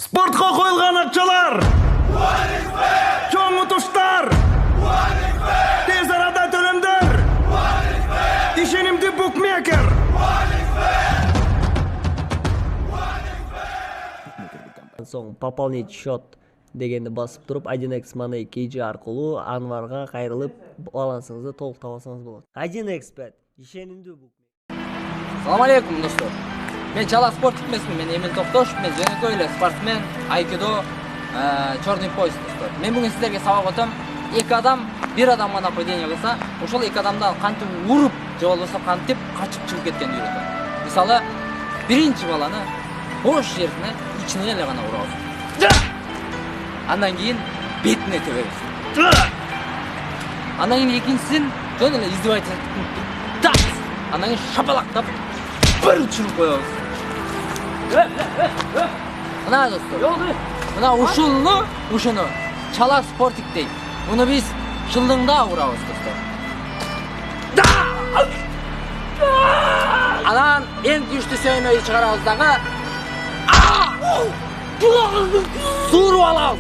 Спортқа қойылған ақшалар! Чоң ұтыштар! Тез арада төлемдер! Ишенимді букмекер! Соң пополнить счет дегенді басып тұрып 1x Money KG арқылы Анварға қайрылып балансыңызды толық табасаңыз болады. 1x Bet ишенимді букмекер. Салам алейкум, достор. Мен чала спорт эмесмин, мен Эмил Токтош, мен жөнөкөй эле спортсмен, айкидо, черный пояс, достор. Мен бүгүн сиздерге сабак өтөм. Эки адам бир адамга нападение кылса, ошол эки адамдан кантип уруп, же болбосо кантип качып чыгып кеткенди үйрөтөм. Мисалы, биринчи баланы бош жерине ичине эле гана урабыз. Андан кийин бетине тебебиз. Андан кийин экинчисин жөн эле издевательство. Андан кийин шапалактап bir uçurup koyuyoruz. Ana dostum. Buna uşunu çala sportik değil. Bunu biz şıldığında vurarız dostum. Anan en güçlü sevmeyi çıkararız dağı. Suru alağız.